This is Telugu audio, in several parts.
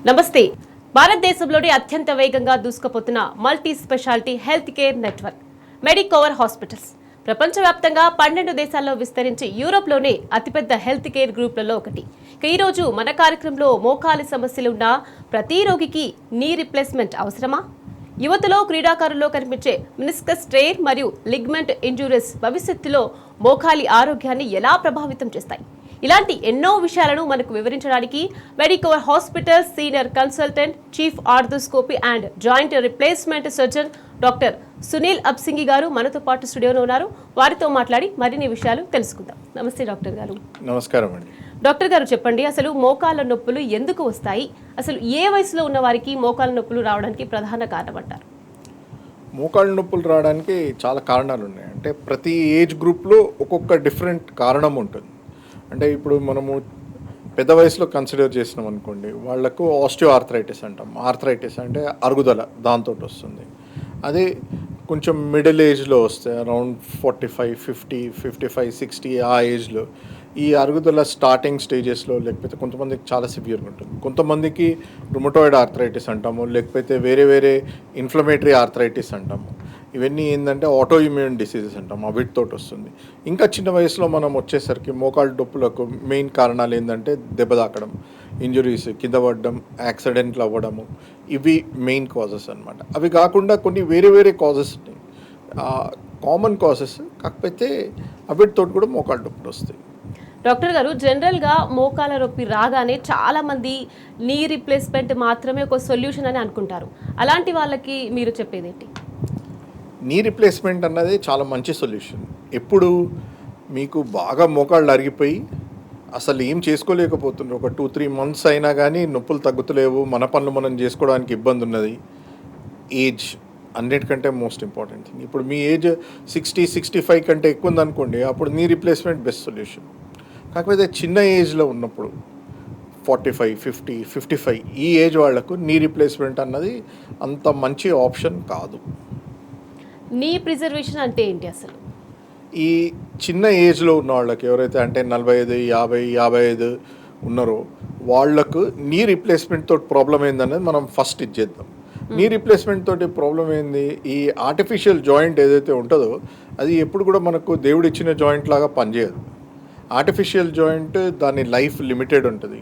నమస్తే. భారతదేశంలోని అత్యంత వేగంగా దూసుకుపోతున్న multi speciality health care network Medicover hospitals ప్రపంచవ్యాప్తంగా 12 దేశాల్లో విస్తరించి యూరోప్లోనే అతిపెద్ద హెల్త్ కేర్ గ్రూప్లలో ఒకటి. ఈ రోజు మన కార్యక్రమంలో మోకాలి సమస్యలు ఉన్న ప్రతి రోగికి నీ రిప్లేస్మెంట్ అవసరమా? యువతలో క్రీడాకారుల్లో కనిపించే మెనిస్కస్ స్ట్రెయిన్ మరియు లిగ్మెంట్ ఇంజురీస్ భవిష్యత్తులో మోకాలి ఆరోగ్యాన్ని ఎలా ప్రభావితం చేస్తాయి? ఇలాంటి ఎన్నో విషయాలను మనకు వివరించడానికి Medicover hospital senior consultant, chief arthroscopy and joint replacement surgeon doctor Sunil Absingi గారు మనతో పాటు స్టూడియోలో ఉన్నారు. వారితో మాట్లాడి మరిన్ని విషయాలు తెలుసుకుందాం. నమస్తే డాక్టర్ గారు. నమస్కారం అండి. డాక్టర్ గారు చెప్పండి, అసలు మోకాళ్ళ నొప్పులు ఎందుకు వస్తాయి? అసలు ఏ వయసులో ఉన్న వారికి మోకాళ్ళ నొప్పులు రావడానికి ప్రధాన కారణం అంటారు? మోకాళ్ళ నొప్పులు రావడానికి చాలా కారణాలు ఉన్నాయి. అంటే ప్రతి ఏజ్ గ్రూప్లో ఒక్కొక్క డిఫరెంట్ కారణం ఉంటుంది. అంటే ఇప్పుడు మనము పెద్ద వయసులో కన్సిడర్ చేసినాం అనుకోండి, వాళ్లకు ఆస్టియో ఆర్థరైటిస్ అంటాం. ఆర్థరైటిస్ అంటే అరుగుదల, దాంతో వస్తుంది. అదే కొంచెం మిడిల్ ఏజ్లో వస్తే అరౌండ్ 45, 50, 55, 60 ఆ ఏజ్లో ఈ అరుగుదల స్టార్టింగ్ స్టేజెస్లో, లేకపోతే కొంతమందికి చాలా సివియర్గా ఉంటుంది. కొంతమందికి రుమటాయిడ్ ఆర్థరైటిస్ అంటాము, లేకపోతే వేరే వేరే ఇన్ఫ్లమేటరీ ఆర్థరైటిస్ అంటాము. ఇవన్నీ ఏంటంటే ఆటో ఇమ్యూన్ డిసీజెస్ అంటాము, వీటితో వస్తుంది. ఇంకా చిన్న వయసులో మనం వచ్చేసరికి మోకాళ్ళ నొప్పులకు మెయిన్ కారణాలు ఏంటంటే దెబ్బ తాకడం, ఇంజురీస్, కింద పడడం, యాక్సిడెంట్లు అవ్వడము, ఇవి మెయిన్ కాజెస్ అనమాట. అవి కాకుండా కొన్ని వేరే వేరే కాజెస్ ఉన్నాయి, కామన్ కాజెస్. కాకపోతే వీటితో కూడా మోకాళ్ళ నొప్పులు వస్తాయి. డాక్టర్ గారు, జనరల్గా మోకాల నొప్పి రాగానే చాలా మంది నీ రిప్లేస్మెంట్ మాత్రమే ఒక సొల్యూషన్ అని అనుకుంటారు. అలాంటి వాళ్ళకి మీరు చెప్పేది ఏంటి? నీ రిప్లేస్మెంట్ అన్నది చాలా మంచి సొల్యూషన్. ఎప్పుడు మీకు బాగా మోకాళ్ళు అరిగిపోయి అసలు ఏం చేసుకోలేకపోతున్నారు, ఒక 2-3 months అయినా కానీ నొప్పులు తగ్గుతలేవు, మన పనులు మనం చేసుకోవడానికి ఇబ్బంది ఉన్నది. ఏజ్ అన్నిటికంటే మోస్ట్ ఇంపార్టెంట్ థింగ్. ఇప్పుడు మీ ఏజ్ 60-65 కంటే ఎక్కువ ఉందనుకోండి, అప్పుడు నీ రిప్లేస్మెంట్ బెస్ట్ సొల్యూషన్. కాకపోతే చిన్న ఏజ్లో ఉన్నప్పుడు 45, 50, 55 ఈ ఏజ్ వాళ్లకు నీ రిప్లేస్మెంట్ అన్నది అంత మంచి ఆప్షన్ కాదు. నీ ప్రిజర్వేషన్ అంటే ఏంటి అసలు? ఈ చిన్న ఏజ్లో ఉన్న వాళ్ళకి, ఎవరైతే అంటే 45, 50, 55 ఉన్నారో వాళ్లకు నీ రిప్లేస్మెంట్ తోటి ప్రాబ్లం ఏందనేది మనం ఫస్ట్ ఇచ్చేద్దాం. నీ రిప్లేస్మెంట్ తోటి ప్రాబ్లం ఏంది? ఈ ఆర్టిఫిషియల్ జాయింట్ ఏదైతే ఉంటుందో అది ఎప్పుడు కూడా మనకు దేవుడు ఇచ్చిన జాయింట్ లాగా పనిచేయదు. ఆర్టిఫిషియల్ జాయింట్ దాని లైఫ్ లిమిటెడ్ ఉంటుంది.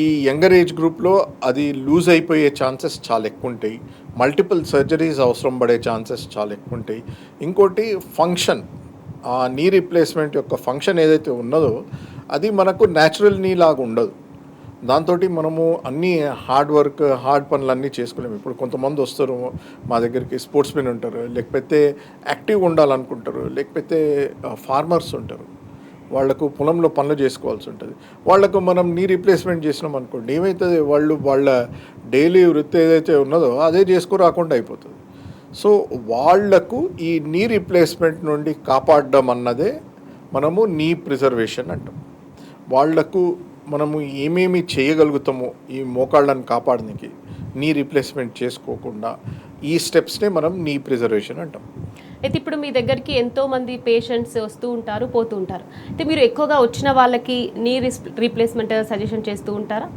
ఈ యంగర్ ఏజ్ గ్రూప్లో అది లూజ్ అయిపోయే ఛాన్సెస్ చాలా ఎక్కువ ఉంటాయి. మల్టిపుల్ సర్జరీస్ అవసరం పడే ఛాన్సెస్ చాలా ఎక్కువ ఉంటాయి. ఇంకోటి ఫంక్షన్, ఆ నీ రిప్లేస్మెంట్ యొక్క ఫంక్షన్ ఏదైతే ఉన్నదో అది మనకు న్యాచురల్ నీ లాగా ఉండదు. దాంతో మనము అన్నీ హార్డ్ పనులన్నీ చేసుకోలేము. ఇప్పుడు కొంతమంది వస్తారు మా దగ్గరికి, స్పోర్ట్స్ మెన్ ఉంటారు, లేకపోతే యాక్టివ్గా ఉండాలనుకుంటారు, లేకపోతే ఫార్మర్స్ ఉంటారు, వాళ్లకు పొలంలో పనులు చేసుకోవాల్సి ఉంటుంది. వాళ్లకు మనం నీ రిప్లేస్మెంట్ చేసినాం అనుకోండి, ఏమవుతుంది, వాళ్ళ డైలీ వృత్తి ఏదైతే ఉన్నదో అదే చేసుకోరాకుండా అయిపోతుంది. సో వాళ్లకు ఈ నీ రిప్లేస్మెంట్ నుండి కాపాడడం అన్నదే మనము నీ ప్రిజర్వేషన్ అంటాం. వాళ్లకు మనము ఏమేమి చేయగలుగుతామో ఈ మోకాళ్ళను కాపాడడానికి, నీ రిప్లేస్మెంట్ చేసుకోకుండా, ఈ స్టెప్స్నే మనం నీ ప్రిజర్వేషన్ అంటాం. అయితే ఇప్పుడు మీ దగ్గరికి ఎంతో మంది పేషెంట్స్ వస్తూ ఉంటారు, పోతూ ఉంటారు. అయితే మీరు ఎక్కువగా వచ్చిన వాళ్ళకి నీ రీప్లేస్మెంట్ సజెషన్ చేస్తూ ఉంటారా?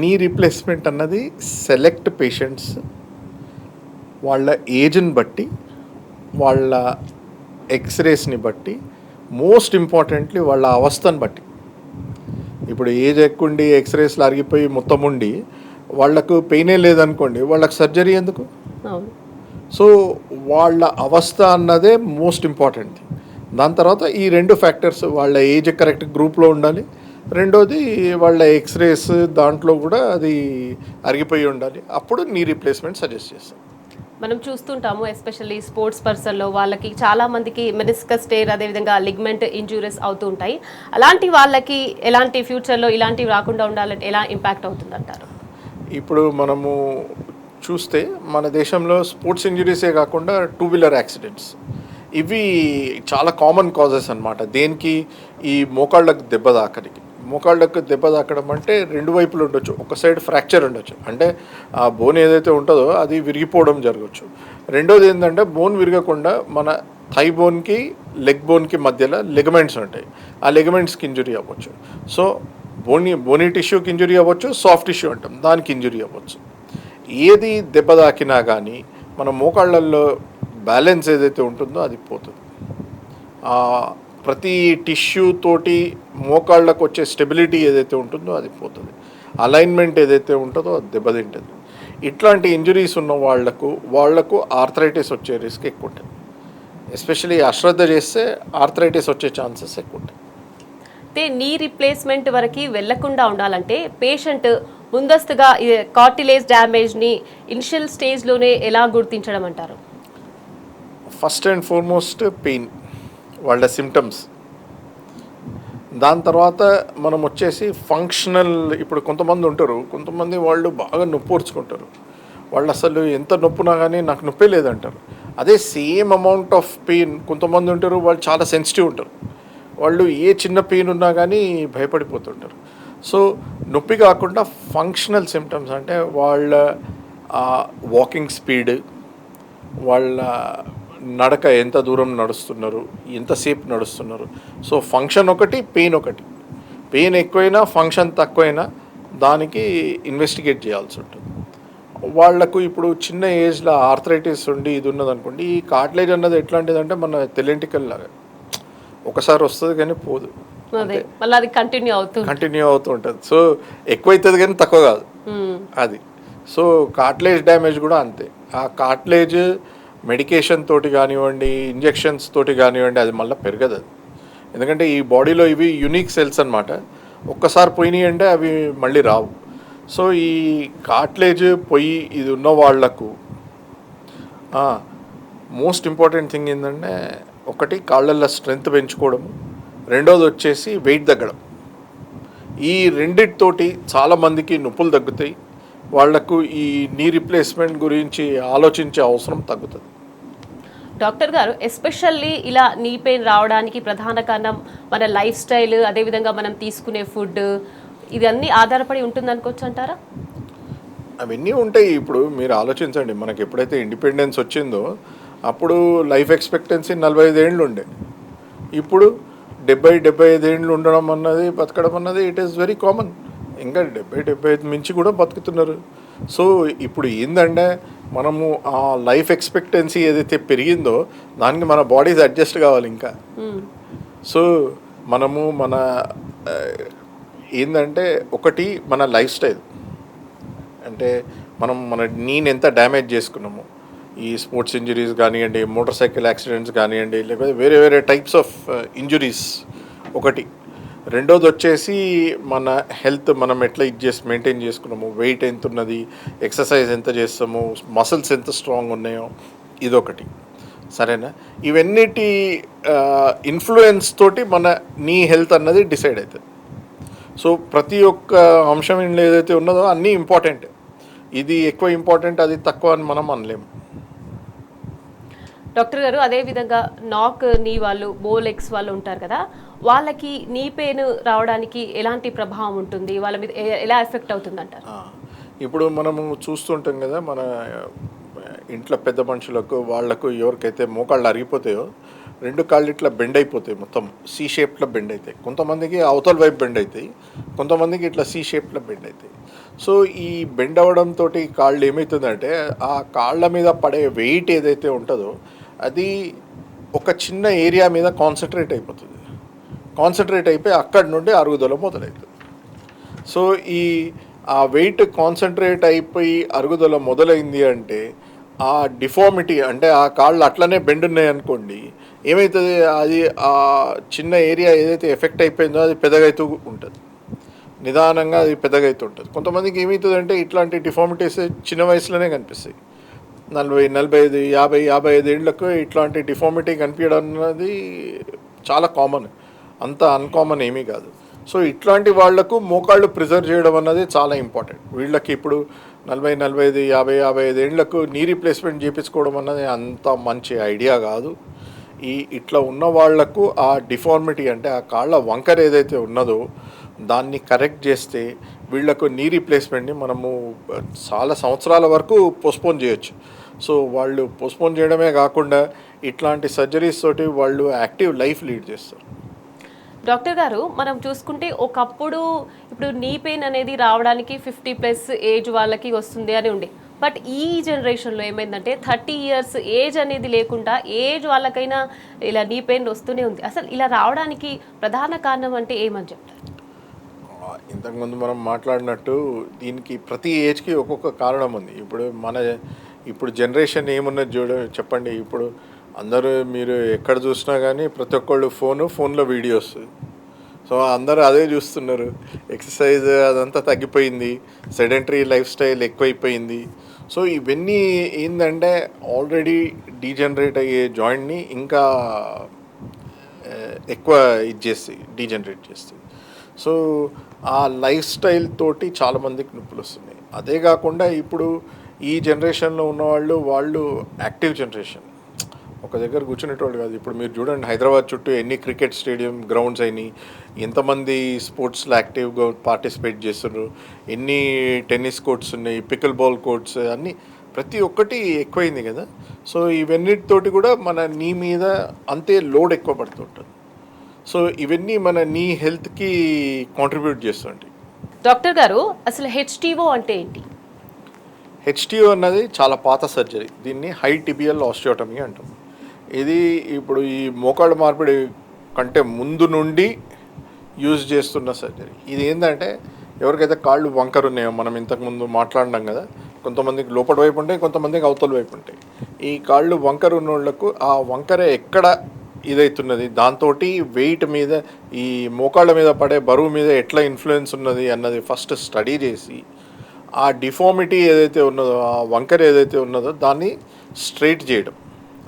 నీ రీప్లేస్మెంట్ అన్నది సెలెక్ట్ పేషెంట్స్ వాళ్ళ ఏజ్ని బట్టి, వాళ్ళ ఎక్స్రేస్ని బట్టి, మోస్ట్ ఇంపార్టెంట్లీ వాళ్ళ అవస్థను బట్టి. ఇప్పుడు ఏజ్ ఎక్కువండి, ఎక్స్రేస్లు అరిగిపోయి మొత్తం ఉండి వాళ్లకు పెయినే లేదనుకోండి, వాళ్ళకి సర్జరీ ఎందుకు? సో వాళ్ళ అవస్థ అన్నదే మోస్ట్ ఇంపార్టెంట్ థింగ్. దాని తర్వాత ఈ 2 ఫ్యాక్టర్స్, వాళ్ళ ఏజ్ కరెక్ట్ గ్రూప్లో ఉండాలి, రెండోది వాళ్ళ ఎక్స్రేస్ దాంట్లో కూడా అది అరిగిపోయి ఉండాలి. అప్పుడు నీ రీప్లేస్మెంట్ సజెస్ట్ చేస్తాం. మనం చూస్తుంటాము, ఎస్పెషల్లీ స్పోర్ట్స్ పర్సన్లో వాళ్ళకి చాలా మందికి మెనిస్కస్ స్ట్రెయిన్, అదేవిధంగా లిగ్మెంట్ ఇంజురీస్ అవుతూ ఉంటాయి. అలాంటి వాళ్ళకి ఎలాంటి ఫ్యూచర్లో ఇలాంటివి రాకుండా ఉండాలంటే ఎలా ఇంపాక్ట్ అవుతుంది అంటారు? ఇప్పుడు మనము చూస్తే మన దేశంలో స్పోర్ట్స్ ఇంజురీసే కాకుండా 2-wheeler యాక్సిడెంట్స్, ఇవి చాలా కామన్ కాజెస్ అన్నమాట. దేనికి? ఈ మోకాళ్ళకు దెబ్బ తాకడానికి. మోకాళ్ళకు దెబ్బ తాకడం అంటే 2 వైపులు ఉండొచ్చు. ఒక సైడ్ ఫ్రాక్చర్ ఉండొచ్చు, అంటే ఆ బోన్ ఏదైతే ఉంటుందో అది విరిగిపోవడం జరగచ్చు. రెండోది ఏంటంటే బోన్ విరగకుండా మన థై బోన్కి లెగ్ బోన్కి మధ్యలో లెగమెంట్స్ ఉంటాయి, ఆ లెగమెంట్స్కి ఇంజురీ అవ్వచ్చు. సో బోనీ టిష్యూకి ఇంజురీ అవ్వచ్చు, సాఫ్ట్ టిష్యూ అంటాం దానికి ఇంజురీ అవ్వచ్చు. ఏది దెబ్బ తాకినా కానీ మన మోకాళ్ళల్లో బ్యాలెన్స్ ఏదైతే ఉంటుందో అది పోతుంది. ప్రతి టిష్యూ తోటి మోకాళ్ళకు వచ్చే స్టెబిలిటీ ఏదైతే ఉంటుందో అది పోతుంది. అలైన్మెంట్ ఏదైతే ఉంటుందో అది దెబ్బతింటుంది. ఇట్లాంటి ఇంజురీస్ ఉన్న వాళ్లకు ఆర్థరైటిస్ వచ్చే రిస్క్ ఎక్కువ ఉంటుంది. ఎస్పెషలీ అశ్రద్ధ చేస్తే ఆర్థరైటిస్ వచ్చే ఛాన్సెస్ ఎక్కువ ఉంటాయి. అయితే నీ రీప్లేస్మెంట్ వరకు వెళ్లకుండా ఉండాలంటే పేషెంట్ ముందస్తుగా కార్టిలేజ్ డ్యామేజ్ని ఇనిషియల్ స్టేజ్లోనే ఎలా గుర్తించడం అంటారు? ఫస్ట్ అండ్ ఫార్మోస్ట్ పెయిన్, వాళ్ళ సిమ్టమ్స్. దాని తర్వాత మనం వచ్చేసి ఫంక్షనల్. ఇప్పుడు కొంతమంది ఉంటారు, కొంతమంది వాళ్ళు బాగా నొప్పి ఓర్చుకుంటారు. వాళ్ళు అసలు ఎంత నొప్పునా కానీ నాకు నొప్పే లేదంటారు. అదే సేమ్ అమౌంట్ ఆఫ్ పెయిన్ కొంతమంది ఉంటారు, వాళ్ళు చాలా సెన్సిటివ్ ఉంటారు. వాళ్ళు ఏ చిన్న పెయిన్ ఉన్నా కానీ భయపడిపోతుంటారు. సో నొప్పి కాకుండా ఫంక్షనల్ సిమ్టమ్స్ అంటే వాళ్ళ వాకింగ్ స్పీడ్, వాళ్ళ నడక ఎంత దూరం నడుస్తున్నారు, ఎంతసేపు నడుస్తున్నారు. సో ఫంక్షన్ ఒకటి, పెయిన్ ఒకటి. పెయిన్ ఎక్కువైనా ఫంక్షన్ తక్కువైనా దానికి ఇన్వెస్టిగేట్ చేయాల్సి ఉంటుంది. వాళ్లకు ఇప్పుడు చిన్న ఏజ్లో ఆర్థరైటిస్ ఉండి ఇది ఉన్నదనుకోండి, ఈ కార్టిలేజ్ అన్నది ఎట్లాంటిదంటే మన తెల్లెంటికల్ లాగా ఒకసారి వస్తుంది కానీ పోదు, కంటిన్యూ అవుతూ ఉంటుంది. సో ఎక్కువైతుంది కానీ తక్కువ కాదు అది. సో కార్టిలేజ్ డ్యామేజ్ కూడా అంతే. ఆ కార్టిలేజ్ మెడికేషన్ తోటి కానివ్వండి, ఇంజెక్షన్స్ తోటి కానివ్వండి, అది మళ్ళీ పెరగదు. అది ఎందుకంటే ఈ బాడీలో ఇవి యూనిక్ సెల్స్ అన్నమాట. ఒక్కసారి పోయినాయి అంటే అవి మళ్ళీ రావు. సో ఈ కార్టిలేజ్ పోయి ఇది ఉన్న వాళ్లకు మోస్ట్ ఇంపార్టెంట్ థింగ్ ఏంటంటే, ఒకటి కాళ్ళల్లో స్ట్రెంగ్త్ పెంచుకోవడము, రెండోది వచ్చేసి వెయిట్ తగ్గడం. ఈ రెండిటితోటి చాలామందికి నొప్పులు తగ్గుతాయి. వాళ్లకు ఈ నీ రీప్లేస్మెంట్ గురించి ఆలోచించే అవసరం తగ్గుతుంది. డాక్టర్ గారు, ఎస్పెషల్లీ ఇలా నీ పెయిన్ రావడానికి ప్రధాన కారణం మన లైఫ్ స్టైల్, అదేవిధంగా మనం తీసుకునే ఫుడ్, ఇవన్నీ ఆధారపడి ఉంటుంది అనుకోవచ్చు అంటారా? అవన్నీ ఉంటాయి. ఇప్పుడు మీరు ఆలోచించండి, మనకి ఎప్పుడైతే ఇండిపెండెన్స్ వచ్చిందో అప్పుడు లైఫ్ ఎక్స్పెక్టెన్సీ 45 ఏళ్ళు ఉండే. ఇప్పుడు 70-75 ఏళ్ళు ఉండడం అన్నది, బతకడం అన్నది ఇట్ ఈస్ వెరీ కామన్. ఇంకా 70-75 మించి కూడా బతుకుతున్నారు. సో ఇప్పుడు ఏంటంటే, మనము ఆ లైఫ్ ఎక్స్పెక్టెన్సీ ఏదైతే పెరిగిందో దానికి మన బాడీస్ అడ్జస్ట్ కావాలి ఇంకా. సో మనము ఏంటంటే, ఒకటి మన లైఫ్ స్టైల్ అంటే మనం మన నీని ఎంత డ్యామేజ్ చేసుకున్నాము, ఈ స్పోర్ట్స్ ఇంజరీస్ కానివ్వండి, మోటార్ సైకిల్ యాక్సిడెంట్స్ కానివ్వండి, లేకపోతే వేరే వేరే టైప్స్ ఆఫ్ ఇంజురీస్ ఒకటి. రెండోది వచ్చేసి మన హెల్త్, మనం ఎట్లా మెయింటైన్ చేసుకున్నాము, వెయిట్ ఎంత ఉన్నది, ఎక్సర్సైజ్ ఎంత చేస్తాము, మసిల్స్ ఎంత స్ట్రాంగ్ ఉన్నాయో, ఇదొకటి. సరేనా? ఇవన్నిటి ఇన్ఫ్లుయెన్స్ తోటి మన నీ హెల్త్ అన్నది డిసైడ్ అవుతుంది. సో ప్రతి ఒక్క అంశం ఏదైతే ఉన్నదో అన్నీ ఇంపార్టెంట్. ఇది ఎక్కువ ఇంపార్టెంట్, అది తక్కువ అని మనం అనలేము. డాక్టర్ గారు, అదేవిధంగా నాక్ నీ వాళ్ళు, బోలెక్స్ వాళ్ళు ఉంటారు కదా, వాళ్ళకి నీ పెయిన్ రావడానికి ఎలాంటి ప్రభావం ఉంటుంది, వాళ్ళ మీద ఎలా ఎఫెక్ట్ అవుతుంది అంటారు? ఇప్పుడు మనము చూస్తుంటాం కదా, మన ఇంట్లో పెద్ద మనుషులకు వాళ్లకు ఎవరికైతే మోకాళ్ళు అరిగిపోతాయో 2 కాళ్ళు ఇట్లా బెండ్ అయిపోతాయి, మొత్తం సి షేప్లో బెండ్ అవుతాయి. కొంతమందికి అవతల వైపు బెండ్ అవుతాయి, కొంతమందికి ఇట్లా సి షేప్లో బెండ్ అవుతాయి. సో ఈ బెండ్ అవ్వడంతో కాళ్ళు ఏమవుతుందంటే, ఆ కాళ్ళ మీద పడే వెయిట్ ఏదైతే ఉంటుందో అది ఒక చిన్న ఏరియా మీద కాన్సన్ట్రేట్ అయిపోతుంది. కాన్సన్ట్రేట్ అయిపోయి అక్కడి నుండి అరుగుదల మొదలవుతుంది. సో ఆ వెయిట్ కాన్సన్ట్రేట్ అయిపోయి అరుగుదల మొదలైంది అంటే, ఆ డిఫార్మిటీ అంటే ఆ కాళ్ళు అట్లనే బెండ్ ఉన్నాయి అనుకోండి, ఏమవుతుంది, అది ఆ చిన్న ఏరియా ఏదైతే ఎఫెక్ట్ అయిపోయిందో అది పెద్దగైతూ ఉంటుంది, నిదానంగా అది పెద్దగైతూ ఉంటుంది. కొంతమందికి ఏమవుతుంది అంటే, ఇట్లాంటి డిఫార్మిటీస్ చిన్న వయసులోనే కనిపిస్తాయి. 40, 45, 55 ఏళ్లకు ఇట్లాంటి డిఫార్మిటీ కనిపించడం అన్నది చాలా కామన్, అంత అన్కామన్ ఏమీ కాదు. సో ఇట్లాంటి వాళ్లకు మోకాళ్ళు ప్రిజర్వ్ చేయడం అన్నది చాలా ఇంపార్టెంట్. వీళ్ళకి ఇప్పుడు 40, 45, 50, 55 ఏళ్లకు నీ రీప్లేస్మెంట్ చేయించుకోవడం అన్నది అంత మంచి ఐడియా కాదు. ఇట్లా ఉన్న వాళ్లకు ఆ డిఫార్మిటీ అంటే ఆ కాళ్ళ వంకర ఏదైతే ఉన్నదో దాన్ని కరెక్ట్ చేస్తే వీళ్లకు నీ రీప్లేస్మెంట్ని మనము చాలా సంవత్సరాల వరకు పోస్ట్పోన్ చేయొచ్చు. సో వాళ్ళు పోస్ట్పోన్ చేయడమే కాకుండా ఇట్లాంటి సర్జరీస్ తోటి వాళ్ళు యాక్టివ్ లైఫ్ లీడ్ చేస్తారు. డాక్టర్ గారు మనం చూసుకుంటే ఒకప్పుడు ఇప్పుడు నీ పెయిన్ అనేది రావడానికి 50+ ఏజ్ వాళ్ళకి వస్తుంది అని ఉండే. బట్ ఈ జనరేషన్లో ఏమైందంటే 30 ఇయర్స్ ఏజ్ అనేది లేకుండా ఏజ్ వాళ్ళకైనా ఇలా నీ పెయిన్ వస్తూనే ఉంది. అసలు ఇలా రావడానికి ప్రధాన కారణం అంటే ఏమని చెప్తారు? ఇంతకుముందు మనం మాట్లాడినట్టు దీనికి ప్రతి ఏజ్కి ఒక్కొక్క కారణం ఉంది. ఇప్పుడు జనరేషన్ ఏమున్నది చెప్పండి. ఇప్పుడు అందరూ మీరు ఎక్కడ చూసినా కానీ ప్రతి ఒక్కళ్ళు ఫోన్లో వీడియోస్. సో అందరూ అదే చూస్తున్నారు. ఎక్సర్సైజ్ అదంతా తగ్గిపోయింది. సెడెంటరీ లైఫ్ స్టైల్ ఎక్కువైపోయింది. సో ఇవన్నీ ఏంటంటే ఆల్రెడీ డీజనరేట్ అయ్యే జాయింట్ని ఇంకా ఎక్కువ డీజనరేట్ చేస్తుంది. సో ఆ లైఫ్ స్టైల్ తోటి చాలామందికి నొప్పులు వస్తున్నాయి. అదే కాకుండా ఇప్పుడు ఈ జనరేషన్లో వాళ్ళు యాక్టివ్ జనరేషన్. ఒక దగ్గర కూర్చునేటోళ్ళు కాదు. ఇప్పుడు మీరు చూడండి, హైదరాబాద్ చుట్టూ ఎన్ని క్రికెట్ స్టేడియం గ్రౌండ్స్ అయినాయి, ఎంతమంది స్పోర్ట్స్లో యాక్టివ్గా పార్టిసిపేట్ చేస్తున్నారు, ఎన్ని టెన్నిస్ కోర్ట్స్ ఉన్నాయి, పికిల్ బాల్ కోర్ట్స్ అన్నీ ప్రతి ఒక్కటి ఎక్కువైంది కదా. సో ఇవన్నిటితోటి కూడా మన నీ మీద అంతే లోడ్ ఎక్కువ పడుతుంటుంది. సో ఇవన్నీ మన నీ హెల్త్కి కాంట్రిబ్యూట్ చేస్తుంటాయి. డాక్టర్ గారు అసలు హెచ్టిఓ అంటే ఏంటి? హెచ్టిఓ అన్నది చాలా పాత సర్జరీ. దీన్ని హై టిబియల్ ఆస్టియోటమీ అంటాం. ఇది ఇప్పుడు ఈ మోకాళ్ళ మార్పిడి కంటే ముందు నుండి యూజ్ చేస్తున్న సర్జరీ. ఇది ఏంటంటే ఎవరికైతే కాళ్ళు వంకరు ఉన్నాయో, మనం ఇంతకుముందు మాట్లాడినాం కదా, కొంతమందికి లోపల వైపు ఉంటాయి, కొంతమందికి అవతల వైపు ఉంటాయి. ఈ కాళ్ళు వంకరు ఉన్న వాళ్ళకు ఆ వంకర ఎక్కడ ఇదవుతున్నది, దాంతో వెయిట్ మీద, ఈ మోకాళ్ళ మీద పడే బరువు మీద ఎట్లా ఇన్ఫ్లుయెన్స్ ఉన్నది అన్నది ఫస్ట్ స్టడీ చేసి ఆ డిఫార్మిటీ ఏదైతే ఉన్నదో, ఆ వంకర ఏదైతే ఉన్నదో దాన్ని స్ట్రైట్ చేయడం,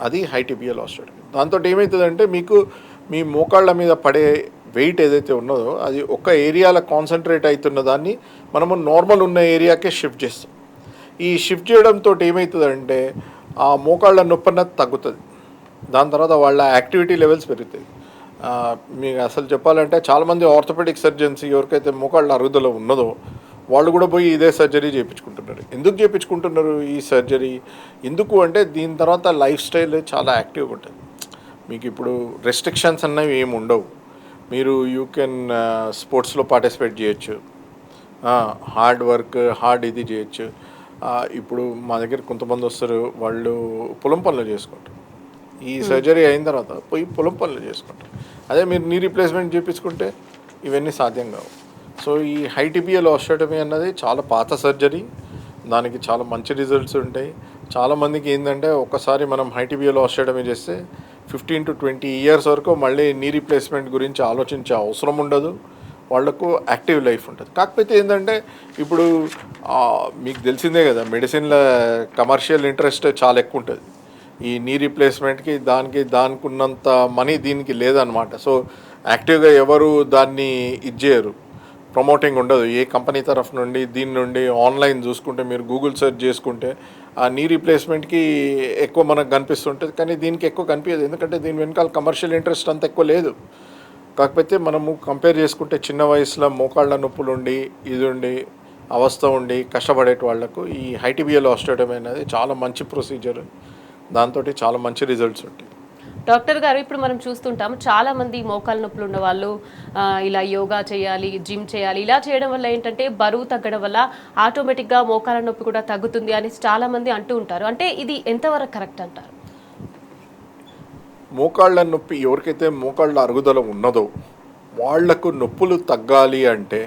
అది హై టిబియల్ ఆస్టియోటమీ. దాంతో ఏమవుతుందంటే మీకు మీ మోకాళ్ళ మీద పడే వెయిట్ ఏదైతే ఉన్నదో అది ఒక ఏరియాలో కాన్సన్ట్రేట్ అవుతున్న దాన్ని మనము నార్మల్ ఉన్న ఏరియాకే షిఫ్ట్ చేస్తాం. ఈ షిఫ్ట్ చేయడంతో ఏమవుతుందంటే ఆ మోకాళ్ళ నొప్పి అన్నది తగ్గుతుంది. దాని తర్వాత వాళ్ళ యాక్టివిటీ లెవెల్స్ పెరుగుతాయి. మీకు అసలు చెప్పాలంటే చాలామంది ఆర్థోపెడిక్ సర్జన్స్ ఎవరికైతే మోకాళ్ళ అరుగుదల ఉన్నదో వాళ్ళు కూడా పోయి ఇదే సర్జరీ చేయించుకుంటున్నారు. ఎందుకు చేయించుకుంటున్నారు ఈ సర్జరీ? ఎందుకు అంటే దీని తర్వాత లైఫ్ స్టైల్ చాలా యాక్టివ్గా ఉంటుంది. మీకు ఇప్పుడు రెస్ట్రిక్షన్స్ అన్నవి ఏమి ఉండవు. మీరు యూ కెన్ స్పోర్ట్స్లో పార్టిసిపేట్ చేయొచ్చు, హార్డ్ వర్క్ ఇది చేయొచ్చు. ఇప్పుడు మా దగ్గర కొంతమంది వస్తారు, వాళ్ళు పొలం పనులు చేసుకుంటారు. ఈ సర్జరీ అయిన తర్వాత పోయి పొలం పనులు చేసుకుంటారు. అదే మీరు నీ రీప్లేస్మెంట్ చేయించుకుంటే ఇవన్నీ సాధ్యం కావు. సో ఈ హై టిబియల్ ఆస్టియోటమీ అన్నది చాలా పాత సర్జరీ. దానికి చాలా మంచి రిజల్ట్స్ ఉంటాయి. చాలామందికి ఏంటంటే ఒకసారి మనం హై టిబియల్ ఆస్టియోటమీ చేస్తే 15 to 20 ఇయర్స్ వరకు మళ్ళీ నీ రీప్లేస్మెంట్ గురించి ఆలోచించే అవసరం ఉండదు. వాళ్లకు యాక్టివ్ లైఫ్ ఉంటుంది. కాకపోతే ఏంటంటే ఇప్పుడు మీకు తెలిసిందే కదా, మెడిసిన్ల కమర్షియల్ ఇంట్రెస్ట్ చాలా ఎక్కువ ఉంటుంది. ఈ నీ రీప్లేస్మెంట్కి దానికి ఉన్నంత మనీ దీనికి లేదనమాట. సో యాక్టివ్గా ఎవరు దాన్ని చేయరు, ప్రమోటింగ్ ఉండదు ఏ కంపెనీ తరఫు నుండి. దీని నుండి ఆన్లైన్ చూసుకుంటే, మీరు గూగుల్ సెర్చ్ చేసుకుంటే ఆ నీ రీప్లేస్మెంట్కి ఎక్కువ మనకు కనిపిస్తుంటుంది, కానీ దీనికి ఎక్కువ కనిపించదు. ఎందుకంటే దీని వెనకాల కమర్షియల్ ఇంట్రెస్ట్ అంత ఎక్కువ లేదు. కాకపోతే మనము కంపేర్ చేసుకుంటే చిన్న వయసులో మోకాళ్ళ నొప్పులు ఉండి అవస్థ ఉండి కష్టపడేటి వాళ్లకు ఈ హై టిబియల్ ఆస్టియోటమీ అనేది చాలా మంచి ప్రొసీజర్. దాంతో చాలా మంచి రిజల్ట్స్ ఉంటాయి. డాక్టర్ గారు ఇప్పుడు మనం చూస్తుంటాం చాలా మంది మోకాళ్ళ నొప్పులు ఉన్న వాళ్ళు ఇలా యోగా చేయాలి, జిమ్ చేయాలి, ఇలా చేయడం వల్ల ఏంటంటే బరువు తగ్గడం వల్ల ఆటోమేటిక్గా మోకాళ్ళ నొప్పి కూడా తగ్గుతుంది అని చాలా మంది అంటూ ఉంటారు. అంటే ఇది ఎంతవరకు కరెక్ట్ అంటారు? మోకాళ్ళ నొప్పి ఎవరికైతే మోకాళ్ళ అరుగుదల ఉన్నదో వాళ్లకు నొప్పులు తగ్గాలి అంటే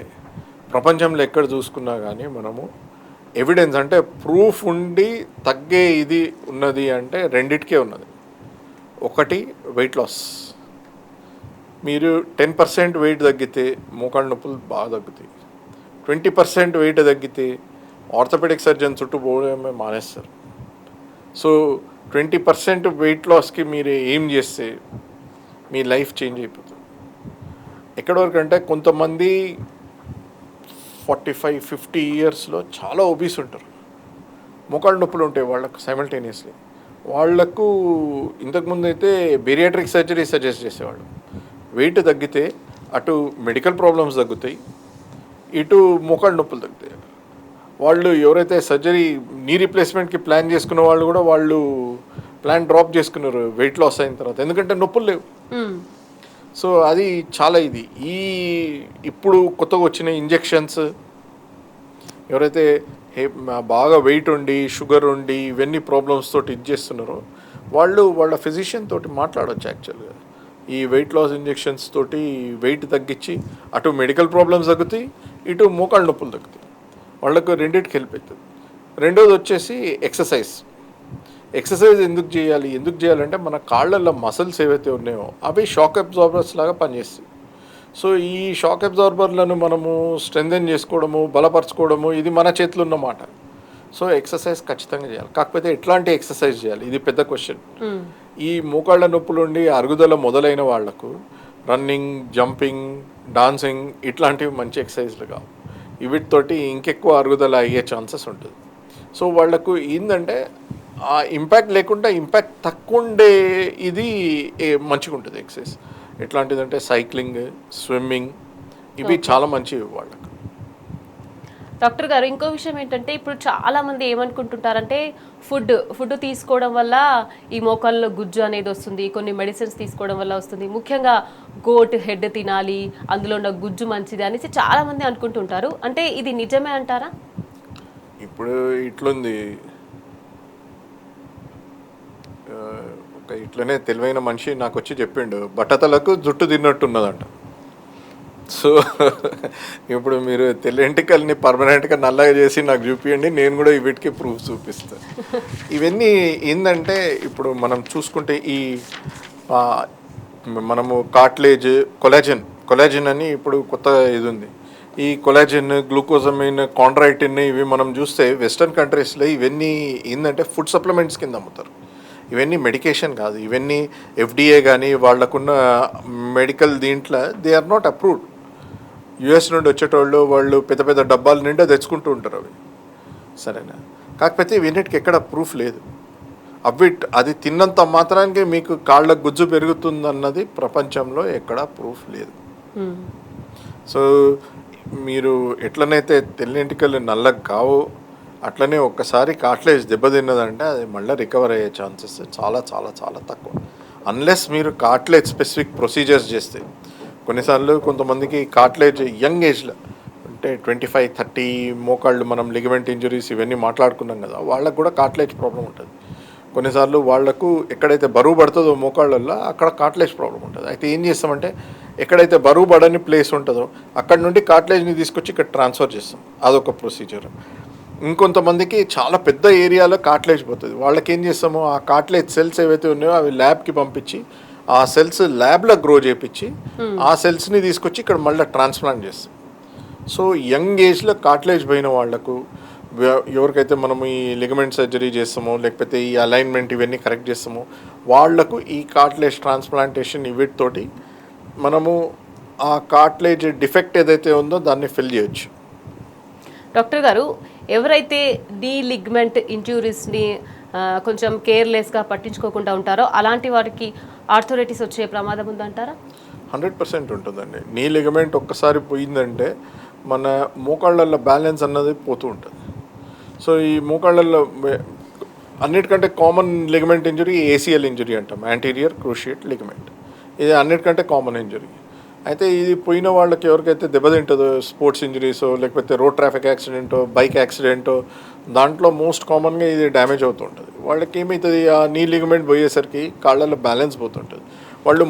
ప్రపంచంలో ఎక్కడ చూసుకున్నా కానీ మనము ఎవిడెన్స్ అంటే ప్రూఫ్ ఉండి తగ్గే ఇది ఉన్నది అంటే రెండిటికే ఉన్నది. ఒకటి వెయిట్ లాస్. మీరు 10% వెయిట్ తగ్గితే మోకాళ్ళ నొప్పులు బాగా తగ్గుతాయి. 20% వెయిట్ తగ్గితే ఆర్థోపెడిక్ సర్జన్ చుట్టూ పోవడమే మానేస్తారు. సో 20% వెయిట్ లాస్కి మీరు ఏం చేస్తే మీ లైఫ్ చేంజ్ అయిపోతుంది. ఎక్కడి వరకు అంటే కొంతమంది 45-50 ఇయర్స్లో చాలా ఒబీస్ ఉంటారు, మోకాళ్ళ నొప్పులు ఉంటాయి వాళ్ళకు సైమల్టేనియస్లీ. వాళ్లకు ఇంతకుముందు అయితే బేరియాట్రిక్ సర్జరీ సజెస్ట్ చేసేవాళ్ళు. వెయిట్ తగ్గితే అటు మెడికల్ ప్రాబ్లమ్స్ తగ్గుతాయి, ఇటు మోకాళ్ళ నొప్పులు తగ్గుతాయి. వాళ్ళు ఎవరైతే సర్జరీ నీ రీప్లేస్మెంట్కి ప్లాన్ చేసుకున్న వాళ్ళు కూడా వాళ్ళు ప్లాన్ డ్రాప్ చేసుకున్నారు వెయిట్ లాస్ అయిన తర్వాత, ఎందుకంటే నొప్పులు లేవు. సో అది చాలా ఇది ఇప్పుడు కొత్తగా వచ్చిన ఇంజెక్షన్స్ ఎవరైతే బాగా వెయిట్ ఉండి షుగర్ ఉండి ఇవన్నీ ప్రాబ్లమ్స్ తోటి ఇది చేస్తున్నారో వాళ్ళ ఫిజిషియన్ తోటి మాట్లాడవచ్చు యాక్చువల్గా. ఈ వెయిట్ లాస్ ఇంజెక్షన్స్ తోటి వెయిట్ తగ్గించి అటు మెడికల్ ప్రాబ్లమ్స్ తగ్గుతాయి, ఇటు మోకాళ్ళ నొప్పులు తగ్గుతాయి. వాళ్ళకు రెండింటికి హెల్ప్ అవుతుంది. రెండోది వచ్చేసి ఎక్సర్సైజ్ ఎందుకు చేయాలంటే మన కాళ్ళల్లో మసిల్స్ ఏవైతే ఉన్నాయో అవి షాక్ అబ్జార్బర్స్ లాగా పనిచేస్తాయి. సో ఈ షాక్ అబ్జార్బర్లను మనము స్ట్రెంథెన్ చేసుకోవడము, బలపరచుకోవడము ఇది మన చేతిలో ఉన్నమాట. సో ఎక్సర్సైజ్ ఖచ్చితంగా చేయాలి. కాకపోతే ఎట్లాంటి ఎక్సర్సైజ్ చేయాలి ఇది పెద్ద క్వశ్చన్. ఈ మోకాళ్ళ నొప్పులు ఉండి అరుగుదల మొదలైన వాళ్లకు రన్నింగ్, జంపింగ్, డాన్సింగ్ ఇట్లాంటివి మంచి ఎక్సర్సైజ్లు కావు. వీటితోటి ఇంకెక్కువ అరుగుదల అయ్యే ఛాన్సెస్ ఉంటుంది. సో వాళ్లకు ఏంటంటే ఆ ఇంపాక్ట్ లేకుండా ఇంపాక్ట్ తక్కువ ఉండే ఇది మంచిగా ఉంటుంది ఎక్సర్సైజ్. ఎట్లాంటిదంటే సైక్లింగ్, స్విమ్మింగ్ ఇవి చాలా మంచివి వాళ్ళకు. డాక్టర్ గారు ఇంకో విషయం ఏంటంటే ఇప్పుడు చాలా మంది ఏమనుకుంటుంటారంటే ఫుడ్ తీసుకోవడం వల్ల ఈ మోకాల్లో గుజ్జు అనేది వస్తుంది, కొన్ని మెడిసిన్స్ తీసుకోవడం వల్ల వస్తుంది, ముఖ్యంగా గోట్ హెడ్ తినాలి అందులో ఉన్న గుజ్జు మంచిది అనేసి చాలా మంది అనుకుంటుంటారు. అంటే ఇది నిజమే అంటారా? ఇప్పుడు ఇట్లుంది, ఇట్లనే తెలివైన మనిషి నాకు వచ్చి చెప్పిండు బట్టతలకు జుట్టు తిన్నట్టున్నదంట. సో ఇప్పుడు మీరు తెల్ల ఎంటికల్ని పర్మనెంట్గా నల్లగా చేసి నాకు చూపించండి, నేను కూడా వీటికి ప్రూఫ్ చూపిస్తాను. ఇవన్నీ ఏంటంటే ఇప్పుడు మనం చూసుకుంటే మనము కార్టిలేజ్, కొలాజిన్ అని ఇప్పుడు కొత్త ఇది ఉంది. ఈ కొలాజిన్, గ్లూకోజమిన్, కాండ్రైటిన్ ఇవి మనం చూస్తే వెస్టర్న్ కంట్రీస్లో ఇవన్నీ ఏంటంటే ఫుడ్ సప్లిమెంట్స్ కింద అమ్ముతారు. ఇవన్నీ మెడికేషన్ కాదు. ఇవన్నీ FDA కానీ వాళ్ళకున్న మెడికల్ దీంట్లో they are not approved. US నుండి వచ్చేటోళ్ళు వాళ్ళు పెద్ద పెద్ద డబ్బాల నిండా తెచ్చుకుంటూ ఉంటారు అవి, సరేనా? కాకపోతే ఇవన్నిటికి ఎక్కడ ప్రూఫ్ లేదు. అది తిన్నంత మాత్రానికి మీకు కాళ్ళ గుజ్జు పెరుగుతుందన్నది ప్రపంచంలో ఎక్కడా ప్రూఫ్ లేదు. సో మీరు ఎట్లనైతే తెల్లెంటికలు నల్లగా కావో అట్లనే ఒక్కసారి కార్టిలేజ్ దెబ్బతిన్నదంటే అది మళ్ళీ రికవర్ అయ్యే ఛాన్సెస్ చాలా చాలా చాలా తక్కువ, అన్లెస్ మీరు కార్టిలేజ్ స్పెసిఫిక్ ప్రొసీజర్స్ చేస్తే. కొన్నిసార్లు కొంతమందికి కార్టిలేజ్ యంగ్ ఏజ్లో అంటే 25-30 మోకాళ్ళు మనం లిగమెంట్ ఇంజరీస్ ఇవన్నీ మాట్లాడుకున్నాం కదా, వాళ్ళకు కూడా కార్టిలేజ్ ప్రాబ్లం ఉంటుంది. కొన్నిసార్లు వాళ్లకు ఎక్కడైతే బరువు పడుతుందో మోకాళ్ళల్లో అక్కడ కార్టిలేజ్ ప్రాబ్లం ఉంటుంది. అయితే ఏం చేస్తామంటే ఎక్కడైతే బరువు పడని ప్లేస్ ఉంటుందో అక్కడ నుండి కార్టిలేజ్ని తీసుకొచ్చి ఇక్కడ ట్రాన్స్ఫర్ చేస్తాం, అదొక ప్రొసీజర్. ఇంకొంతమందికి చాలా పెద్ద ఏరియాలో కార్టిలేజ్ పోతుంది, వాళ్ళకి ఏం చేస్తాము ఆ కార్టిలేజ్ సెల్స్ ఏవైతే ఉన్నాయో అవి ల్యాబ్కి పంపించి ఆ సెల్స్ ల్యాబ్లో గ్రో చేయించి ఆ సెల్స్ని తీసుకొచ్చి ఇక్కడ మళ్ళీ ట్రాన్స్ప్లాంట్ చేస్తాం. సో యంగ్ ఏజ్లో కార్టిలేజ్ పోయిన వాళ్లకు ఎవరికైతే మనము ఈ లిగమెంట్ సర్జరీ చేస్తామో లేకపోతే ఈ అలైన్మెంట్ ఇవన్నీ కరెక్ట్ చేస్తామో వాళ్లకు ఈ కార్టిలేజ్ ట్రాన్స్ప్లాంటేషన్ వీటితోటి మనము ఆ కార్టిలేజ్ డిఫెక్ట్ ఏదైతే ఉందో దాన్ని ఫిల్ చేయొచ్చు. డాక్టర్ గారు, ఎవరైతే డీ లిగ్మెంట్ ఇంజ్యూరీస్ని కొంచెం కేర్లెస్గా పట్టించుకోకుండా ఉంటారో అలాంటి వారికి ఆర్థరైటిస్ వచ్చే ప్రమాదం ఉందంటారా? 100% ఉంటుందండి. నీ లిగమెంట్ ఒక్కసారి పోయిందంటే మన మోకాళ్ళల్లో బ్యాలెన్స్ అన్నది పోతూ ఉంటుంది. సో ఈ మోకాళ్ళల్లో అన్నిటికంటే common ligament injury ACL injury అంటాం, యాంటీరియర్ క్రూషియేట్ లిగమెంట్. ఇది అన్నిటికంటే కామన్ ఇంజరీ. అయితే ఇది పోయిన వాళ్ళకి ఎవరికైతే దెబ్బతింటుందో స్పోర్ట్స్ ఇంజరీసో లేకపోతే రోడ్ ట్రాఫిక్ యాక్సిడెంటో బైక్ యాక్సిడెంటో దాంట్లో మోస్ట్ కామన్గా ఇది డ్యామేజ్ అవుతూ ఉంటుంది. వాళ్ళకి ఏమవుతుంది, ఆ నీ లిగమెంట్ పోయేసరికి కాళ్ళల్లో బ్యాలెన్స్ పోతుంటుంది. వాళ్ళు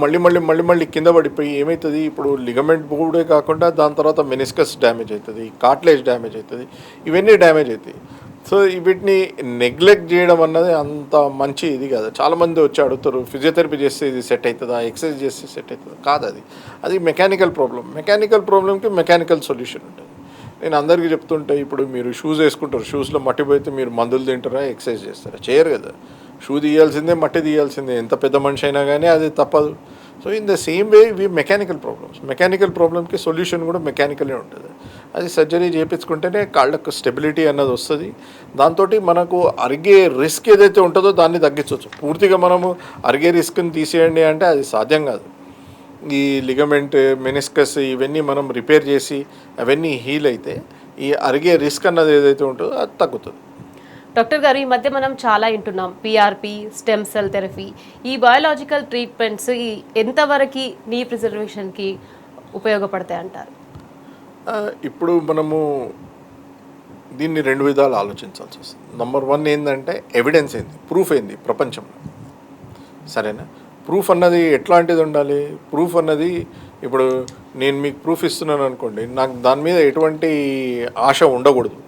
మళ్ళీ కింద పడిపోయి ఏమవుతుంది, ఇప్పుడు లిగమెంట్ పోవడే కాకుండా దాని తర్వాత మెనిస్కస్ డ్యామేజ్ అవుతుంది, కార్టిలేజ్ డ్యామేజ్ అవుతుంది, ఇవన్నీ డ్యామేజ్ అవుతాయి. సో వీటిని నెగ్లెక్ట్ చేయడం అన్నది అంత మంచి ఇది కాదు. చాలామంది వచ్చి అడుగుతారు ఫిజియోథెరపీ చేస్తే ఇది సెట్ అవుతుందా, ఎక్సర్సైజ్ చేస్తే సెట్ అవుతుందా? కాదు, అది మెకానికల్ ప్రాబ్లంకి మెకానికల్ సొల్యూషన్ ఉంటుంది. నేను అందరికీ చెప్తుంటే ఇప్పుడు మీరు షూస్ వేసుకుంటారు, షూస్లో మట్టి పోయితే మీరు మందులు తింటారా, ఎక్సర్సైజ్ చేస్తారా? చేయరు కదా. షూ తీయాల్సిందే, మట్టి తీయాల్సిందే, ఎంత పెద్ద మనిషి అయినా కానీ అది తప్పదు. So in the same way ఇవి మెకానికల్ ప్రాబ్లమ్కి సొల్యూషన్ కూడా మెకానికలే ఉంటుంది. అది సర్జరీ చేయించుకుంటేనే కాళ్ళకు స్టెబిలిటీ అన్నది వస్తుంది. దాంతో మనకు అరిగే రిస్క్ ఏదైతే ఉంటుందో దాన్ని తగ్గించవచ్చు. పూర్తిగా మనము అరిగే రిస్క్ని తీసేయండి అంటే అది సాధ్యం కాదు. ఈ లిగమెంట్, మెనిస్కస్ ఇవన్నీ మనం రిపేర్ చేసి అవన్నీ హీల్ అయితే ఈ అరిగే రిస్క్ అన్నది ఏదైతే ఉంటుందో అది తగ్గుతుంది. డాక్టర్ గారు, ఈ మధ్య మనం చాలా వింటున్నాం పిఆర్పి, స్టెమ్ సెల్ థెరపీ. ఈ బయోలాజికల్ ట్రీట్మెంట్స్ ఎంతవరకు నీ ప్రిజర్వేషన్కి ఉపయోగపడతాయి అంటారు? ఇప్పుడు మనము దీన్ని రెండు విధాలు ఆలోచించాల్సి వస్తుంది. నంబర్ వన్ ఏంటంటే ఎవిడెన్స్ ఏంది, ప్రూఫ్ ఏంది ప్రపంచంలో, సరేనా? ప్రూఫ్ అన్నది ఎట్లాంటిది ఉండాలి? ప్రూఫ్ అన్నది ఇప్పుడు నేను మీకు ప్రూఫ్ ఇస్తున్నాను అనుకోండి, నాకు దాని మీద ఎటువంటి ఆశ ఉండకూడదు,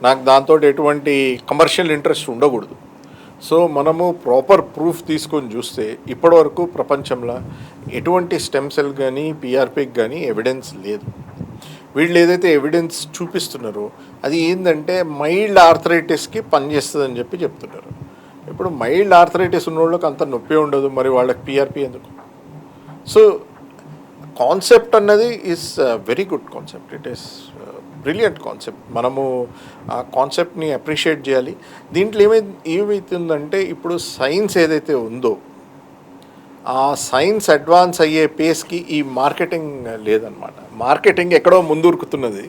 నాకు దాంతో ఎటువంటి కమర్షియల్ ఇంట్రెస్ట్ ఉండకూడదు. సో మనము ప్రాపర్ ప్రూఫ్ తీసుకొని చూస్తే ఇప్పటివరకు ప్రపంచంలో ఎటువంటి స్టెమ్ సెల్ కానీ పిఆర్పికి కానీ ఎవిడెన్స్ లేదు. వీళ్ళు ఏదైతే ఎవిడెన్స్ చూపిస్తున్నారో అది ఏంటంటే మైల్డ్ ఆర్థరైటిస్కి పనిచేస్తుందని చెప్తున్నారు. ఇప్పుడు మైల్డ్ ఆర్థరైటిస్ ఉన్న వాళ్ళకి అంత నొప్పి ఉండదు, మరి వాళ్ళకి పిఆర్పి ఎందుకు? సో కాన్సెప్ట్ అన్నది is very good concept, it is brilliant concept. మనము ఆ కాన్సెప్ట్ని అప్రిషియేట్ చేయాలి. దీంట్లో ఏమవుతుందంటే ఇప్పుడు సైన్స్ ఏదైతే ఉందో ఆ సైన్స్ అడ్వాన్స్ అయ్యే పేస్కి ఈ మార్కెటింగ్ లేదనమాట. మార్కెటింగ్ ఎక్కడో ముందురుకుతున్నది,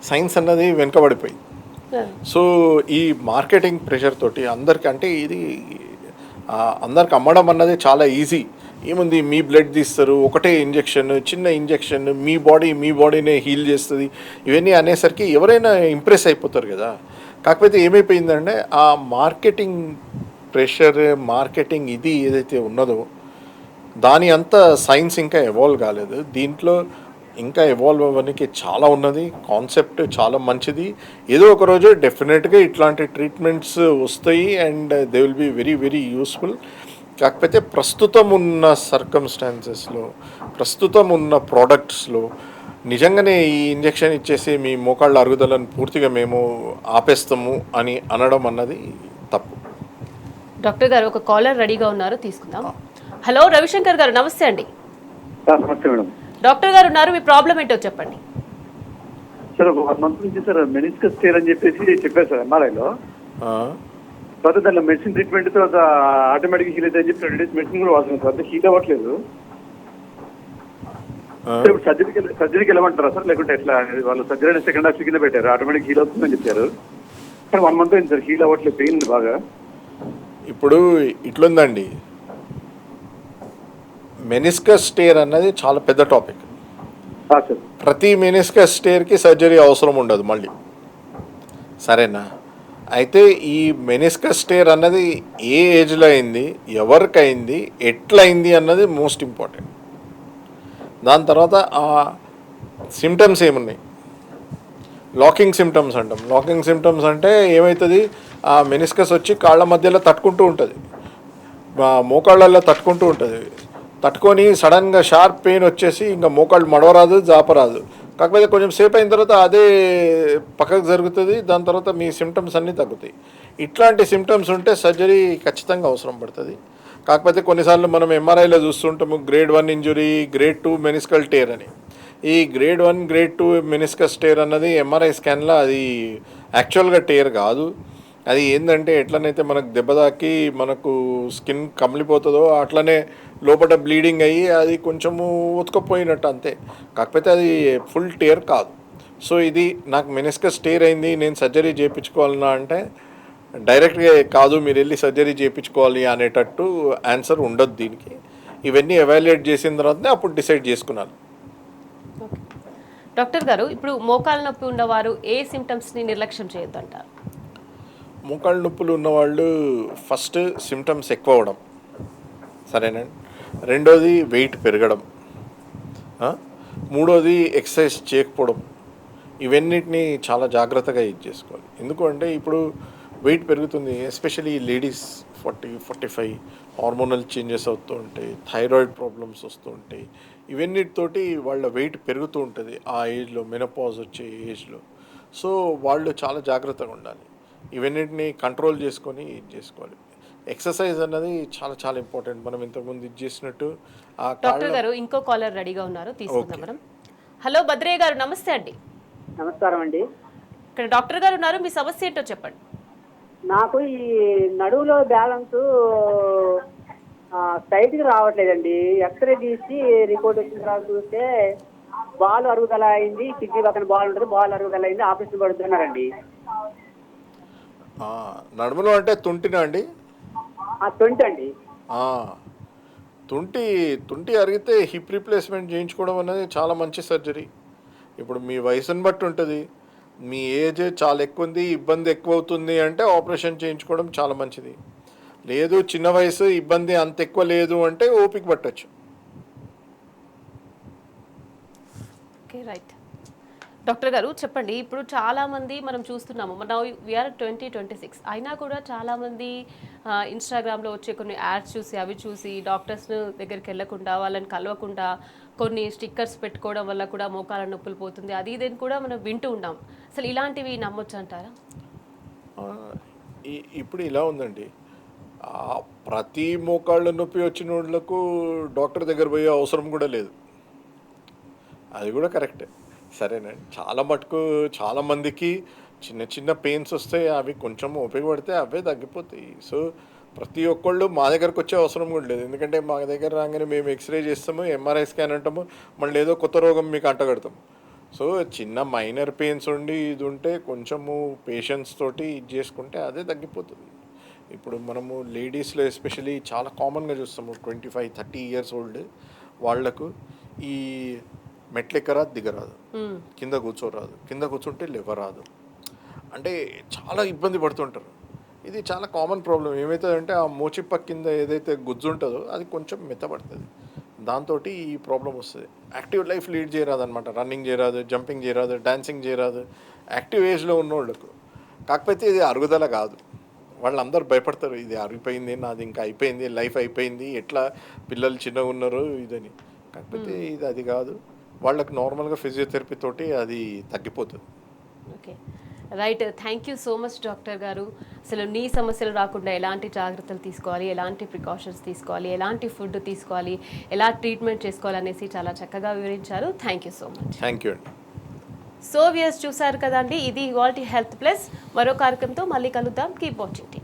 సైన్స్ అన్నది వెనుకబడిపోయింది. సో ఈ మార్కెటింగ్ ప్రెషర్ తోటి అందరికి, అంటే ఇది అందరికి అమ్మడం అన్నది చాలా ఈజీ. ఏముంది, మీ బ్లడ్ తీస్తారు, ఒకటే ఇంజెక్షన్, చిన్న ఇంజెక్షన్, మీ బాడీనే హీల్ చేస్తుంది, ఇవన్నీ అనేసరికి ఎవరైనా ఇంప్రెస్ అయిపోతారు కదా. కాకపోతే ఏమైపోయిందంటే ఆ మార్కెటింగ్ ప్రెషర్, మార్కెటింగ్ ఇది ఏదైతే ఉన్నదో దాని అంతా సైన్స్ ఇంకా ఎవాల్వ్ కాలేదు. దీంట్లో ఇంకా ఎవాల్వ్ అవ్వడానికి చాలా ఉన్నది. కాన్సెప్ట్ చాలా మంచిది. ఏదో ఒక రోజు డెఫినెట్గా ఇట్లాంటి ట్రీట్మెంట్స్ వస్తాయి and they will be very very useful. కాకపోతే ప్రస్తుతం ఉన్న సర్కమ్స్టాన్సెస్లో, ప్రస్తుతం ఉన్న ప్రోడక్ట్స్లో నిజంగానే ఈ ఇంజెక్షన్ ఇచ్చేసి మీ మోకాళ్ళ అరుగుదలను పూర్తిగా మేము ఆపేస్తాము అని అనడం అన్నది తప్పు. డాక్టర్ గారు, ఒక కాలర్ రెడీగా ఉన్నారు, తీసుకుందాం. హలో రవిశంకర్ గారు, నమస్తే అండి. నమస్తే మేడం. డాక్టర్ గారు ఉన్నారు, మీ ప్రాబ్లం ఏంటో చెప్పండి. సార్ ఒక 1 month నుంచి సార్ మెనిస్కస్ టేర్ అని చెప్పేసి చెప్పారు సార్ ఎంఆర్ఐలో. తర్వాత దాంట్లో మెడిసిన్ ట్రీట్మెంట్ తర్వాత ఆటోమేటిక్ హీల్ అయితే అని చెప్పి 2 days మెడిసిన్ కూడా వాడుతున్నాం సార్, అంటే హీల్ అవ్వట్లేదు. ఇప్పుడు సర్జరీకి వెళ్ళమంటారా సార్, లేకుంటే ఎట్లా? వాళ్ళు సర్జరీ సెకండ్ హాఫ్ కింద పెట్టారు, ఆటోమేటిక్ హీల్ అవుతుందని చెప్పారు. కానీ 1 month అయింది సార్, హీల్ అవ్వట్లేదు, పెయిన్ బాగా. ఇప్పుడు ఇట్లుందండి, మెనిస్కస్ స్టేర్ అన్నది చాలా పెద్ద టాపిక్. ప్రతి మెనిస్కస్ స్టేర్కి సర్జరీ అవసరం ఉండదు మళ్ళీ, సరేనా? అయితే ఈ మెనిస్కస్ స్టేర్ అన్నది ఏ ఏజ్లో అయింది, ఎవరికి అయింది, ఎట్లయింది అన్నది మోస్ట్ ఇంపార్టెంట్. దాని తర్వాత ఆ సిమ్టమ్స్ ఏమున్నాయి, లాకింగ్ సిమ్టమ్స్ అంటాం. లాకింగ్ సిమ్టమ్స్ అంటే ఏమవుతుంది, ఆ మెనిస్కస్ వచ్చి కాళ్ళ మధ్యలో తట్టుకుంటూ ఉంటుంది, మోకాళ్ళల్లో తట్టుకుంటూ ఉంటుంది. తట్టుకొని సడన్గా షార్ప్ పెయిన్ వచ్చేసి ఇంకా మోకాళ్ళు మడవరాదు, జాపరాదు. కాకపోతే కొంచెం సేపు అయిన తర్వాత అదే పక్కకు జరుగుతుంది, దాని తర్వాత మీ సిమ్టమ్స్ అన్నీ తగ్గుతాయి. ఇట్లాంటి సిమ్టమ్స్ ఉంటే సర్జరీ ఖచ్చితంగా అవసరం పడుతుంది. కాకపోతే కొన్నిసార్లు మనం ఎంఆర్ఐలో చూస్తుంటాము grade 1 injury, grade 2 meniscal tear అని. ఈ గ్రేడ్ 1, గ్రేడ్ 2 మెనిస్కస్ టేర్ అన్నది ఎంఆర్ఐ స్కాన్లో అది యాక్చువల్గా టేర్ కాదు. అది ఏంటంటే ఎట్లనైతే మనకు దెబ్బ తాకి మనకు స్కిన్ కమిలిపోతుందో అట్లనే లోపల బ్లీడింగ్ అయ్యి అది కొంచెము ఉతకపోయినట్టు అంతే. కాకపోతే అది ఫుల్ టేర్ కాదు. సో ఇది నాకు మెనిస్కస్ టేర్ అయింది, నేను సర్జరీ చేయించుకోవాలన్నా అంటే డైరెక్ట్గా కాదు, మీరు వెళ్ళి సర్జరీ చేయించుకోవాలి అనేటట్టు ఆన్సర్ ఉండదు దీనికి. ఇవన్నీ ఎవాల్యుయేట్ చేసిన తర్వాతనే అప్పుడు డిసైడ్ చేసుకున్నాను. డాక్టర్ గారు, ఇప్పుడు మోకాళ్ళ నొప్పి ఉన్నవారు ఏ సిమ్టమ్స్ని నిర్లక్ష్యం చేయొద్దు అంటారు? మోకాళ్ళ నొప్పులు ఉన్నవాళ్ళు ఫస్ట్ సిమ్టమ్స్ ఎక్కువ అవడం, సరేనండి. రెండోది వెయిట్ పెరగడం, మూడోది ఎక్సర్సైజ్ చేయకపోవడం. ఇవన్నిటిని చాలా జాగ్రత్తగా ఇది చేసుకోవాలి. ఎందుకంటే ఇప్పుడు వెయిట్ పెరుగుతుంది, ఎస్పెషలీ లేడీస్ 40-45 హార్మోనల్ చేంజెస్ అవుతూ ఉంటాయి, థైరాయిడ్ ప్రాబ్లమ్స్ వస్తూ ఉంటాయి. ఇవన్నిటితోటి వాళ్ళ వెయిట్ పెరుగుతూ ఉంటుంది ఆ ఏజ్లో, మెనోపాజ్ వచ్చే ఏజ్లో. సో వాళ్ళు చాలా జాగ్రత్తగా ఉండాలి, ఇవన్నిటిని కంట్రోల్ చేసుకొని ఇది చేసుకోవాలి. ఎక్సర్సైజ్ అన్నది చాలా చాలా ఇంపార్టెంట్. మనం ఇంతకుముందు ఇది చేసినట్టు డాక్టర్ గారు, ఇంకో కాలర్ రెడీగా ఉన్నారు, తీసుకుందాం మనం. హలో భద్రయ్య గారు, నమస్తే అండి. నమస్కారం అండి. ఇక్కడ డాక్టర్ గారు ఉన్నారు, మీ సమస్య ఏంటో చెప్పండి. నాకు ఈ నడువులో బ్యాలెన్స్ సైడ్కి రావట్లేదండి. ఎక్స్రే తీసి రిపోర్ట్ వచ్చిన తర్వాత చూస్తే బాల్ అరుగుదల అయింది, కిడ్నీ పక్కన బాల్ ఉంటుంది, బాల్ అరుగుదల అయింది, ఆపరేషన్ పడుతున్నారండి. నడుములో అంటే తుంటినా అండి? 20 అండి. ఆ, తుంటి తుంటి అరిగితే హిప్ రీప్లేస్మెంట్ చేయించుకోవడం అనేది చాలా మంచి సర్జరీ. ఇప్పుడు మీ వయసుని బట్టి ఉంటుంది. మీ ఏజ్ చాలా ఎక్కువ ఉంది, ఇబ్బంది ఎక్కువ అవుతుంది అంటే ఆపరేషన్ చేయించుకోవడం చాలా మంచిది. లేదు చిన్న వయసు, ఇబ్బంది అంత ఎక్కువ లేదు అంటే ఓపిక పట్టచ్చు. Okay, right. డాక్టర్ గారు చెప్పండి, ఇప్పుడు చాలామంది మనం చూస్తున్నాము, మన వీఆర్ 2026 అయినా కూడా చాలామంది ఇన్స్టాగ్రామ్లో వచ్చే కొన్ని యాడ్స్ చూసి అవి చూసి డాక్టర్స్ దగ్గరికి వెళ్ళకుండా వాళ్ళని కలవకుండా కొన్ని స్టిక్కర్స్ పెట్టుకోవడం వల్ల కూడా మోకాల నొప్పులు పోతుంది అది ఇదని కూడా మనం వింటూ ఉన్నాం. అసలు ఇలాంటివి నమ్మొచ్చు అంటారా? ఆ, ఇప్పుడు ఇలా ఉందండి. ప్రతి మోకాళ్ళ నొప్పి వచ్చిన వాళ్ళకు డాక్టర్ దగ్గర పోయే అవసరం కూడా లేదు. అది కూడా కరెక్టే, సరేనండి. చాలా మటుకు చాలామందికి చిన్న చిన్న పెయిన్స్ వస్తాయి, అవి కొంచెం ఉపయోగపడితే అవే తగ్గిపోతాయి. సో ప్రతి ఒక్కళ్ళు మా దగ్గరకు వచ్చే అవసరం కూడా లేదు. ఎందుకంటే మా దగ్గర రాగానే మేము ఎక్స్రే చేస్తాము, ఎంఆర్ఐ స్కాన్ అంటాము, మళ్ళీ ఏదో కొత్త రోగం మీకు అంటగడతాము. సో చిన్న మైనర్ పెయిన్స్ ఉండి ఇది ఉంటే కొంచెము పేషెన్స్ తోటి ఇది చేసుకుంటే అదే తగ్గిపోతుంది. ఇప్పుడు మనము లేడీస్లో ఎస్పెషలీ చాలా కామన్గా చూస్తాము, 25-30 ఇయర్స్ ఓల్డ్ వాళ్లకు ఈ మెట్లెక్కరాదు, దిగరాదు, కింద కూర్చోరాదు, కింద కూర్చుంటే లేవరాదు, అంటే చాలా ఇబ్బంది పడుతుంటారు. ఇది చాలా కామన్ ప్రాబ్లం. ఏమవుతుందంటే ఆ మోచిప్ప కింద ఏదైతే గుజ్జు ఉంటుందో అది కొంచెం మెత్తబడుతుంది, దాంతో ఈ ప్రాబ్లం వస్తుంది. యాక్టివ్ లైఫ్ లీడ్ చేయరాదు అనమాట. రన్నింగ్ చేయరాదు, జంపింగ్ చేయరాదు, డాన్సింగ్ చేయరాదు యాక్టివ్ ఏజ్లో ఉన్నోళ్ళకు. కాకపోతే ఇది అరుగుదల కాదు. వాళ్ళందరూ భయపడతారు, ఇది అరిగిపోయింది, నాది ఇంకా అయిపోయింది, లైఫ్ అయిపోయింది, ఎట్లా పిల్లలు చిన్నగా ఉన్నారు ఇదని. కాకపోతే ఇది అది కాదు. వాళ్ళకి నార్మల్గా ఫిజియోథెరపీ తోటి అది తగ్గిపోతుంది. Okay, right. Thank you so much doctor గారు. అసలు నీ సమస్యలు రాకుండా ఎలాంటి జాగ్రత్తలు తీసుకోవాలి, ఎలాంటి ప్రికాషన్స్ తీసుకోవాలి, ఎలాంటి ఫుడ్ తీసుకోవాలి, ఎలా ట్రీట్మెంట్ చేసుకోవాలి అనేసి చాలా చక్కగా వివరించారు. Thank you so much. Thank you అండి. సో వ్యూయర్స్ చూసారు కదండి, ఇది ఇవాల్టి హెల్త్ ప్లస్. మరో కార్యక్రమంతో మళ్ళీ కలుద్దాం. Keep watching.